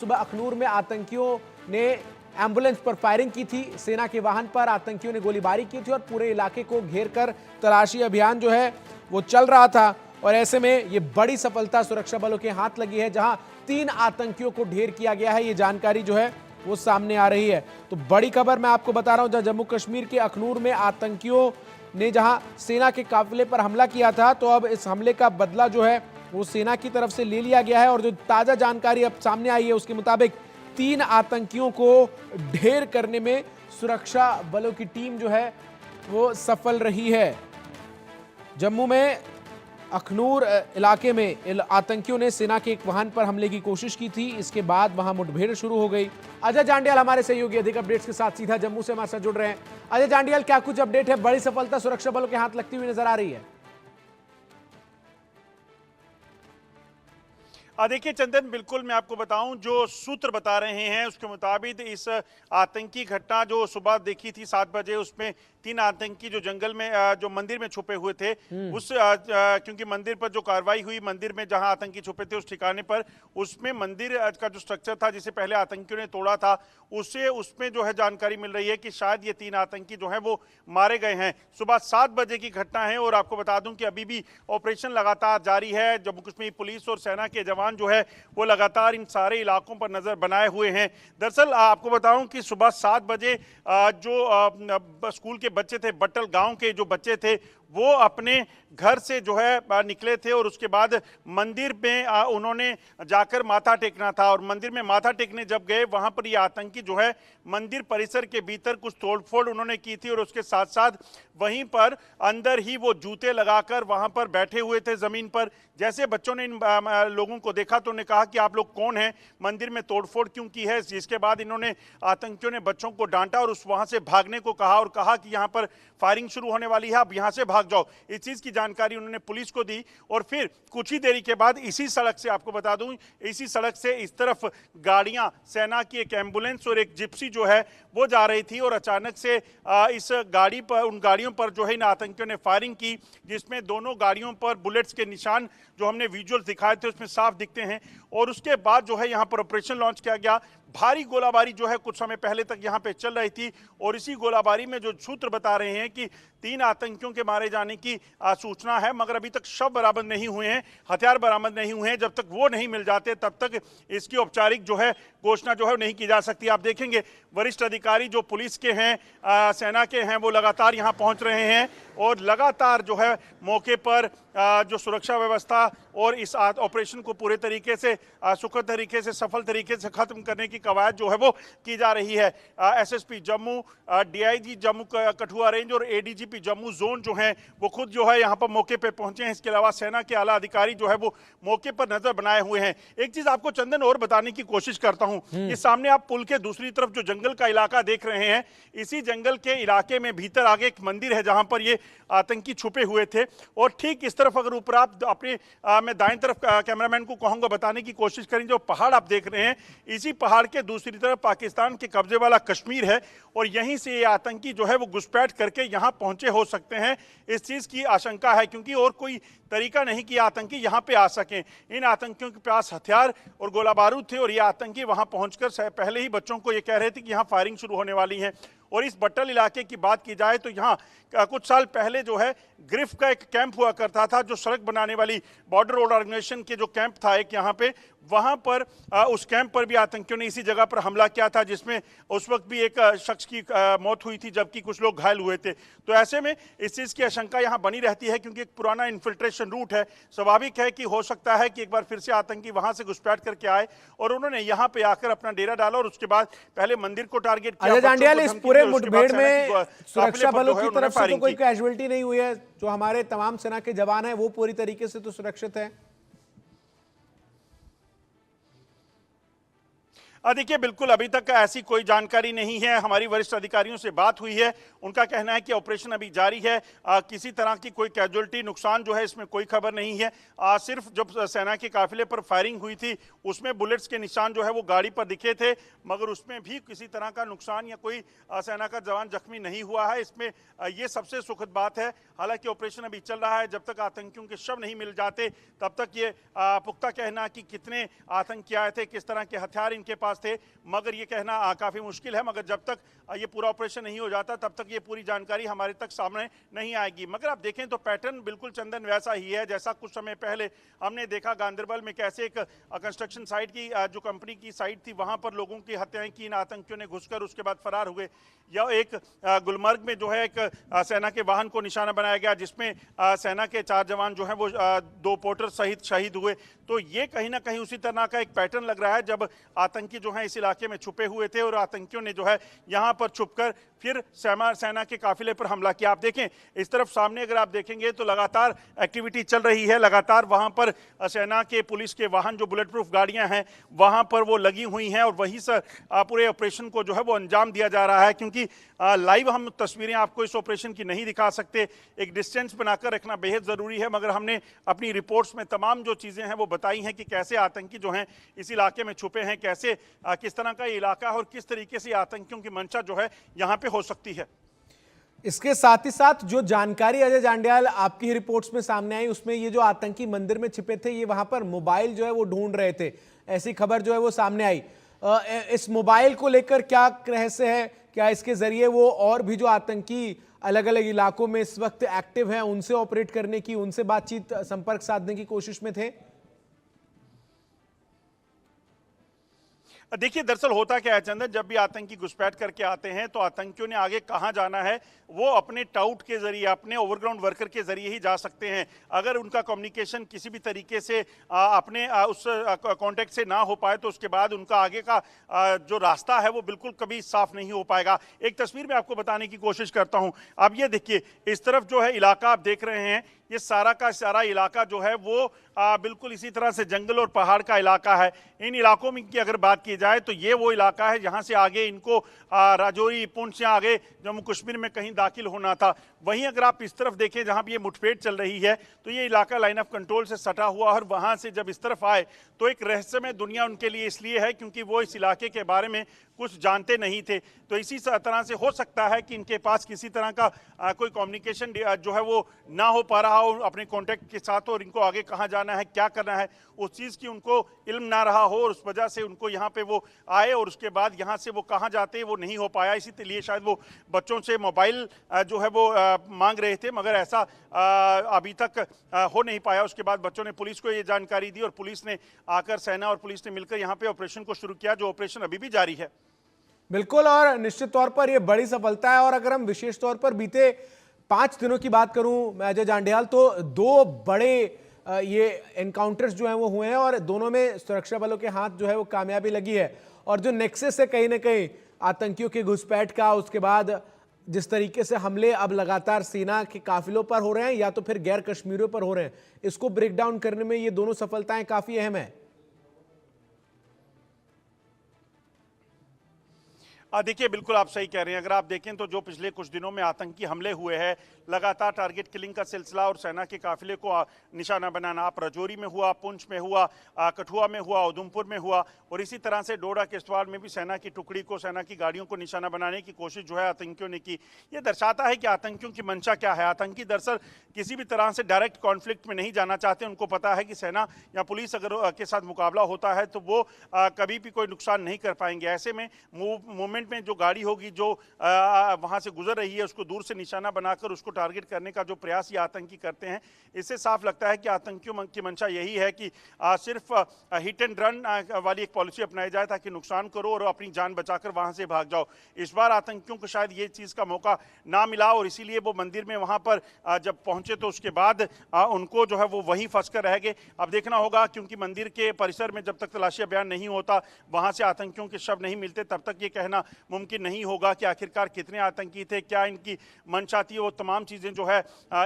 सुबह अखनूर में आतंकियों ने एम्बुलेंस पर फायरिंग की थी। सेना के वाहन पर आतंकियों ने गोलीबारी की थी और पूरे इलाके को घेर कर तलाशी अभियान जो है वो चल रहा था। और ऐसे में ये बड़ी सफलता सुरक्षा बलों के हाथ लगी है, जहां 3 आतंकियों को ढेर किया गया है। ये जानकारी जो है वो सामने आ रही है। तो बड़ी खबर मैं आपको बता रहा हूं, जहां जम्मू कश्मीर के अखनूर में आतंकियों ने जहां सेना के काफिले पर हमला किया था, तो अब इस हमले का बदला जो है वो सेना की तरफ से ले लिया गया है। और जो ताजा जानकारी अब सामने आई है उसके मुताबिक 3 आतंकियों को ढेर करने में सुरक्षा बलों की टीम जो है वो सफल रही है। जम्मू में अखनूर इलाके में आतंकियों ने सेना के एक वाहन पर हमले की कोशिश की थी। इसके बाद वहां मुठभेड़ शुरू हो गई। अजय जांडियाल हमारे सहयोगी अधिक अपडेट्स के साथ सीधा जम्मू से हमारे साथ जुड़ रहे हैं। अजय जांडियाल, क्या कुछ अपडेट है? बड़ी सफलता सुरक्षा बलों के हाथ लगती हुई नजर आ रही है। देखिए चंदन, बिल्कुल मैं आपको बताऊं, जो सूत्र बता रहे हैं उसके मुताबिक इस आतंकी घटना जो सुबह देखी थी 7 बजे, उसमें 3 आतंकी जो जंगल में जो मंदिर में छुपे हुए थे, उस क्योंकि मंदिर पर जो कार्रवाई हुई, मंदिर में जहां आतंकी छुपे थे उस ठिकाने पर, उसमें मंदिर का जो स्ट्रक्चर था जिसे पहले आतंकियों ने तोड़ा था, उसमें जो है जानकारी मिल रही है कि शायद ये 3 आतंकी जो है वो मारे गए हैं। सुबह 7 बजे की घटना है और आपको बता दूं कि अभी भी ऑपरेशन लगातार जारी है। जम्मू कश्मीर पुलिस और सेना के जवान जो है वो लगातार इन सारे इलाकों पर नजर बनाए हुए हैं। दरअसल आपको बताऊं कि सुबह 7 बजे जो स्कूल के बच्चे थे, बट्टल गांव के जो बच्चे थे, वो अपने घर से जो है निकले थे और उसके बाद मंदिर में उन्होंने जाकर माथा टेकना था। और मंदिर में माथा टेकने जब गए, वहां पर ये आतंकी जो है मंदिर परिसर के भीतर कुछ तोड़फोड़ उन्होंने की थी और उसके साथ साथ वहीं पर अंदर ही वो जूते लगाकर वहां पर बैठे हुए थे जमीन पर। जैसे बच्चों ने इन लोगों को देखा तो उन्होंने कहा कि आप लोग कौन हैं, मंदिर में तोड़फोड़ क्यों की है। जिसके बाद इन्होंने आतंकियों ने बच्चों को डांटा और वहां से भागने को कहा और कहा कि यहां पर फायरिंग शुरू होने वाली है, आप यहां से भाग जाओ। इस चीज की जानकारी उन्होंने पुलिस को दी और फिर कुछ ही देरी के बाद इसी सड़क से, आपको बता दूं, इसी सड़क से इस तरफ गाड़ियां, सेना की एक एम्बुलेंस और एक जिप्सी जो है वो जा रही थी और अचानक से इस गाड़ी पर, उन गाड़ियों पर जो है इन आतंकियों ने फायरिंग की, जिसमें दोनों गाड़ियों पर बुलेट्स के निशान जो हमने विजुअल दिखाए थे उसमें साफ दिखते हैं। और उसके बाद जो है यहां पर ऑपरेशन लॉन्च किया गया। भारी गोलाबारी जो है कुछ समय पहले तक यहां पे चल रही थी और इसी गोलाबारी में जो सूत्र बता रहे हैं कि 3 आतंकियों के मारे जाने की सूचना है, मगर अभी तक शव बरामद नहीं हुए हैं, हथियार बरामद नहीं हुए हैं। जब तक वो नहीं मिल जाते तब तक इसकी औपचारिक जो है घोषणा जो है नहीं की जा सकती। आप देखेंगे वरिष्ठ अधिकारी जो पुलिस के हैं, सेना के हैं, वो लगातार यहां पहुंच रहे हैं और लगातार जो है मौके पर जो सुरक्षा व्यवस्था और इस ऑपरेशन को पूरे तरीके से सुखद तरीके से, सफल तरीके से खत्म करने की कवायद जो है वो की जा रही है। SSP Jammu, DIG Jammu Kathua range और एडीजीपी जम्मू जोन जो है वो खुद जो है यहाँ पर मौके पे पहुंचे हैं। इसके अलावा सेना के आला अधिकारी जो है वो मौके पर नजर बनाए हुए हैं। एक चीज आपको चंदन और बताने की कोशिश करता हूं, ये सामने आप पुल के दूसरी तरफ जो जंगल का इलाका देख रहे हैं, इसी जंगल के इलाके में भीतर आगे एक मंदिर है जहां पर ये आतंकी छुपे हुए थे। और ठीक इस तरफ अगर ऊपर आप अपने मैं दाएं तरफ कैमरामैन को कहूंगा बताने की कोशिश करें, जो पहाड़ आप देख रहे हैं, इसी पहाड़ के दूसरी तरफ पाकिस्तान के कब्जे वाला कश्मीर है और यहीं से ये आतंकी जो है वो घुसपैठ करके यहां पहुंचे हो सकते हैं। इस चीज की आशंका है क्योंकि और कोई तरीका नहीं कि आतंकी यहां पे आ सकें। इन आतंकियों के पास हथियार और गोला बारूद थे और ये आतंकी वहां पहुंचकर पहले ही बच्चों को ये कह रहे थे कि यहां फायरिंग शुरू होने वाली है। और इस बट्टल इलाके की बात की जाए तो यहाँ कुछ साल पहले जो है ग्रिफ का एक कैंप हुआ करता था, जो सड़क बनाने वाली बॉर्डर रोड ऑर्गेनाइजेशन के जो कैंप था एक यहाँ पे, वहां पर उस कैंप पर भी आतंकियों ने इसी जगह पर हमला किया था, जिसमें उस वक्त भी एक शख्स की मौत हुई थी जबकि कुछ लोग घायल हुए थे। तो ऐसे में इस चीज की आशंका यहाँ बनी रहती है क्योंकि एक पुराना इन्फिल्ट्रेशन रूट है। स्वाभाविक है कि हो सकता है कि एक बार फिर से आतंकी वहां से घुसपैठ करके आए और उन्होंने यहाँ पे आकर अपना डेरा डाला और उसके बाद पहले मंदिर को टारगेट किया। मुठभेड़ में सुरक्षा बलों की तरफ से तो कोई कैजुअल्टी नहीं हुई है। जो हमारे तमाम सेना के जवान हैं वो पूरी तरीके से तो सुरक्षित हैं। देखिए बिल्कुल अभी तक ऐसी कोई जानकारी नहीं है। हमारी वरिष्ठ अधिकारियों से बात हुई है, उनका कहना है कि ऑपरेशन अभी जारी है। किसी तरह की कोई कैजुअल्टी नुकसान जो है इसमें कोई खबर नहीं है। सिर्फ जब सेना के काफिले पर फायरिंग हुई थी उसमें बुलेट्स के निशान जो है वो गाड़ी पर दिखे थे, मगर उसमें भी किसी तरह का नुकसान या कोई सेना का जवान जख्मी नहीं हुआ है। इसमें ये सबसे सुखद बात है। हालांकि ऑपरेशन अभी चल रहा है, जब तक आतंकियों के शव नहीं मिल जाते तब तक ये पुख्ता कहना कि कितने आतंकी आए थे, किस तरह के हथियार इनके पास थे, मगर ये कहना काफ़ी मुश्किल है। मगर जब तक ये पूरा ऑपरेशन नहीं हो जाता तब तक ये पूरी जानकारी हमारे तक सामने नहीं आएगी। मगर आप देखें तो पैटर्न बिल्कुल चंदन वैसा ही है जैसा कुछ समय पहले हमने देखा गांदरबल में, कैसे एक कंस्ट्रक्शन साइट की जो कंपनी की साइट थी वहां पर लोगों की हत्याएं की इन आतंकियों ने घुसकर, उसके बाद फरार हुए। या एक गुलमर्ग में जो है एक सेना के वाहन को निशाना बनाया गया जिसमें सेना के 4 जवान जो है वो 2 पोर्टर सहित शहीद हुए। तो ये कहीं ना कहीं उसी तरह का एक पैटर्न लग रहा है जब आतंकी जो है इस इलाके में छुपे हुए थे और आतंकियों ने जो है यहाँ पर छुपकर फिर सेना के काफिले पर हमला किया। आप देखें इस तरफ सामने अगर आप देखेंगे तो लगातार एक्टिविटी चल रही है, लगातार वहां पर सेना के पुलिस के वाहन जो बुलेट प्रूफ गाड़ियां हैं वहां पर वो लगी हुई हैं और वहीं से पूरे ऑपरेशन को जो है वो अंजाम दिया जा रहा है। क्योंकि लाइव हम तस्वीरें आपको इस ऑपरेशन की नहीं दिखा सकते, एक डिस्टेंस बनाकर रखना बेहद जरूरी है, मगर हमने अपनी रिपोर्ट्स में तमाम जो चीजें हैं वो बताई हैं कि कैसे आतंकी जो हैं इस इलाके में छुपे हैं, कैसे किस तरह का ये इलाका है और किस तरीके से आतंकियों की मंशा जो है यहाँ पे हो सकती है। इसके साथ ही साथ जो जानकारी अजय जांड्याल आपकी रिपोर्ट्स में सामने आई उसमें ये जो आतंकी मंदिर में छिपे थे ये वहां पर मोबाइल जो है वो ढूंढ रहे थे, ऐसी खबर जो है वो सामने आई। इस मोबाइल को लेकर क्या रहस्य है? क्या इसके जरिए वो और भी जो आतंकी अलग अलग इलाकों में इस वक्त एक्टिव हैं उनसे ऑपरेट करने की, उनसे बातचीत संपर्क साधने की कोशिश में थे? देखिए दरअसल होता क्या है चंदन, जब भी आतंकी घुसपैठ करके आते हैं तो आतंकियों ने आगे कहां जाना है वो अपने टाउट के जरिए, अपने ओवरग्राउंड वर्कर के जरिए ही जा सकते हैं। अगर उनका कम्युनिकेशन किसी भी तरीके से अपने उस कांटेक्ट से ना हो पाए तो उसके बाद उनका आगे का जो रास्ता है वो बिल्कुल कभी साफ नहीं हो पाएगा। एक तस्वीर में आपको बताने की कोशिश करता हूं। अब ये देखिए इस तरफ जो है इलाका आप देख रहे हैं, ये सारा का सारा इलाका जो है वो बिल्कुल इसी तरह से जंगल और पहाड़ का इलाका है। इन इलाकों में की अगर बात की जाए तो ये वो इलाका है जहां से आगे इनको राजौरी, पुंछ या आगे जम्मू कश्मीर में कहीं दाखिल होना था। वहीं अगर आप इस तरफ देखें जहां भी ये मुठभेड़ चल रही है तो ये इलाका लाइन ऑफ कंट्रोल से सटा हुआ, और वहां से जब इस तरफ आए तो एक रहस्यमय दुनिया उनके लिए इसलिए है क्योंकि वो इस इलाके के बारे में कुछ जानते नहीं थे। तो इसी तरह से हो सकता है कि इनके पास किसी तरह का कोई कम्युनिकेशन जो है वो ना हो पा रहा हो अपने कॉन्टेक्ट के साथ, और इनको आगे कहाँ जाना है, क्या करना है, उस चीज़ की उनको इल्म ना रहा हो और उस वजह से उनको यहाँ पे वो आए और उसके बाद यहाँ से वो कहाँ जाते वो नहीं हो पाया। इसीलिए शायद वो बच्चों से मोबाइल जो है वो मांग रहे थे, मगर ऐसा अभी तक हो नहीं पाया। उसके बाद बच्चों ने पुलिस को ये जानकारी दी और पुलिस ने आकर, सेना और पुलिस ने मिलकर यहाँ पे ऑपरेशन को शुरू किया, जो ऑपरेशन अभी भी जारी है। बिल्कुल, और निश्चित तौर पर यह बड़ी सफलता है। और अगर हम विशेष तौर पर बीते 5 दिनों की बात करूं मैं अजय जांड्याल, तो 2 बड़े ये एनकाउंटर्स जो हैं वो हुए हैं और दोनों में सुरक्षा बलों के हाथ जो है वो कामयाबी लगी है। और जो नेक्सस है कहीं ना कहीं आतंकियों के घुसपैठ का, उसके बाद जिस तरीके से हमले अब लगातार सेना के काफिलों पर हो रहे हैं या तो फिर गैर कश्मीरियों पर हो रहे हैं, इसको ब्रेक डाउन करने में ये दोनों सफलताएं काफी अहम है। देखिए बिल्कुल आप सही कह रहे हैं। अगर आप देखें तो जो पिछले कुछ दिनों में आतंकी हमले हुए हैं, लगातार टारगेट किलिंग का सिलसिला और सेना के काफिले को निशाना बनाना, आप राजौरी में हुआ, पुंछ में हुआ, कठुआ में हुआ, उधमपुर में हुआ, और इसी तरह से डोडा किश्तवाड़ में भी सेना की टुकड़ी को, सेना की गाड़ियों को निशाना बनाने की कोशिश जो है आतंकियों ने की। ये दर्शाता है कि आतंकियों की मंशा क्या है। आतंकी दरअसल किसी भी तरह से डायरेक्ट कॉन्फ्लिक्ट में नहीं जाना चाहते। उनको पता है कि सेना या पुलिस अगर के साथ मुकाबला होता है तो वो कभी भी कोई नुकसान नहीं कर पाएंगे। ऐसे में मूवमेंट में जो गाड़ी होगी जो वहां से गुजर रही है उसको दूर से निशाना बनाकर उसको टारगेट करने का जो प्रयास ये आतंकी करते हैं, इससे साफ लगता है कि आतंकियों की मंशा यही है कि सिर्फ हिट एंड रन वाली एक पॉलिसी अपनाई जाए ताकि नुकसान करो और अपनी जान बचाकर वहां से भाग जाओ। इस बार आतंकियों को शायद ये चीज का मौका ना मिला और इसीलिए वो मंदिर में वहां पर जब पहुंचे तो उसके बाद उनको जो है वो वहीं फंस कर रह गए। अब देखना होगा क्योंकि मंदिर के परिसर में जब तक तलाशी अभियान नहीं होता, वहां से आतंकियों के शव नहीं मिलते, तब तक ये कहना मुमकिन नहीं होगा कि आखिरकार कितने आतंकी थे, क्या इनकी मंशा थी, वो तमाम चीज़ें जो है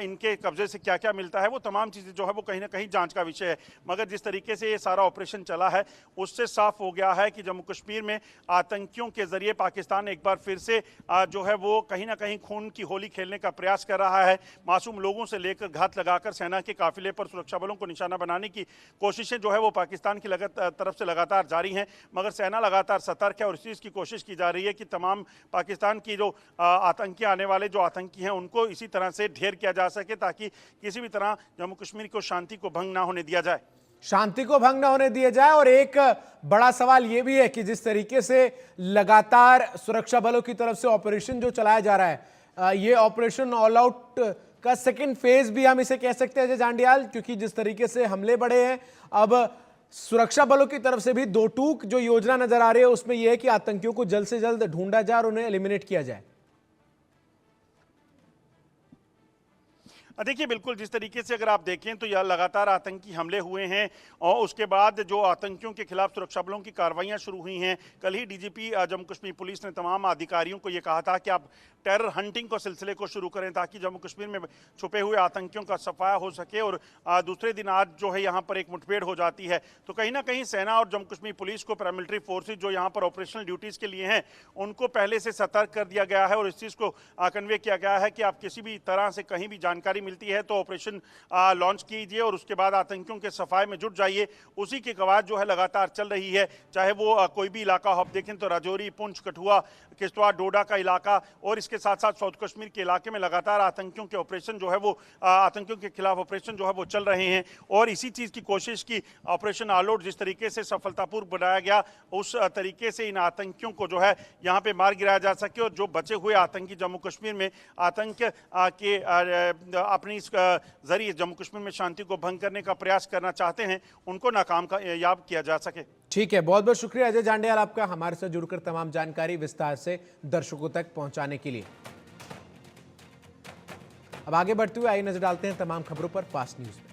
इनके कब्जे से क्या क्या मिलता है, वो तमाम चीज़ें जो है वो कहीं ना कहीं जांच का विषय है। मगर जिस तरीके से ये सारा ऑपरेशन चला है उससे साफ हो गया है कि जम्मू कश्मीर में आतंकियों के जरिए पाकिस्तान एक बार फिर से जो है वो कहीं ना कहीं खून की होली खेलने का प्रयास कर रहा है। मासूम लोगों से लेकर घात लगाकर सेना के काफिले पर सुरक्षा बलों को निशाना बनाने की कोशिशें जो है वो पाकिस्तान की तरफ से लगातार जारी हैं, मगर सेना लगातार सतर्क है और इस चीज़ की कोशिश की जा रही है कि तमाम पाकिस्तान की जो आतंकी आने वाले जो आतंकी हैं उनको इसी तरह से ढेर किया जा सके ताकि किसी भी तरह जम्मू कश्मीर को शांति को भंग ना होने दिया जाए। शांति को भंग न होने दिया जाए। और एक बड़ा सवाल यह भी है कि जिस तरीके से लगातार सुरक्षा बलों की तरफ से ऑपरेशन जो चलाया जा रहा है, ये ऑपरेशन ऑल आउट का सेकंड फेज भी हम इसे कह सकते हैं अजय जांडियाल, क्योंकि जिस तरीके से हमले बढ़े हैं, अब सुरक्षा बलों की तरफ से भी दो टूक जो योजना नजर आ रही है उसमें यह है कि आतंकियों को जल्द से जल्द ढूंढा जाए और उन्हें एलिमिनेट किया जाए। देखिए बिल्कुल, जिस तरीके से अगर आप देखें तो यह लगातार आतंकी हमले हुए हैं और उसके बाद जो आतंकियों के खिलाफ सुरक्षा बलों की कार्रवाइयां शुरू हुई हैं। कल ही डीजीपी जम्मू कश्मीर पुलिस ने तमाम अधिकारियों को यह कहा था कि आप टेरर हंटिंग को सिलसिले को शुरू करें ताकि जम्मू कश्मीर में छुपे हुए आतंकियों का सफाया हो सके। और दूसरे दिन आज जो है यहाँ पर एक मुठभेड़ हो जाती है, तो कहीं ना कहीं सेना और जम्मू कश्मीर पुलिस को, पैरामिलिट्री फोर्सेज जो यहाँ पर ऑपरेशनल ड्यूटीज के लिए हैं, उनको पहले से सतर्क कर दिया गया है और इस चीज़ को कन्वे किया गया है कि आप किसी भी तरह से कहीं भी जानकारी मिलती है तो ऑपरेशन लॉन्च कीजिए और उसके बाद आतंकियों के सफाई में जुट जाइए। उसी की कवायद जो है लगातार चल रही है, चाहे वो कोई भी इलाका हो। आप देखें तो राजौरी, पुंछ, कठुआ, किश्तवाड़, डोडा का इलाका और इसके साथ साथ साउथ कश्मीर के इलाके में लगातार आतंकियों के ऑपरेशन जो है वो आतंकियों के खिलाफ ऑपरेशन जो है वो चल रहे हैं। और इसी चीज़ की कोशिश की ऑपरेशन ऑल आउट जिस तरीके से सफलतापूर्वक बनाया गया, उस तरीके से इन आतंकियों को जो है यहाँ पे मार गिराया जा सके और जो बचे हुए आतंकी जम्मू कश्मीर में आतंक के अपनी जरिए जम्मू कश्मीर में शांति को भंग करने का प्रयास करना चाहते हैं, उनको नाकामयाब किया जा सके। ठीक है, बहुत बहुत शुक्रिया अजय जांडियाल आपका हमारे साथ जुड़कर तमाम जानकारी विस्तार से दर्शकों तक पहुंचाने के लिए। अब आगे बढ़ते हुए आइए नजर डालते हैं तमाम खबरों पर फास्ट न्यूज में।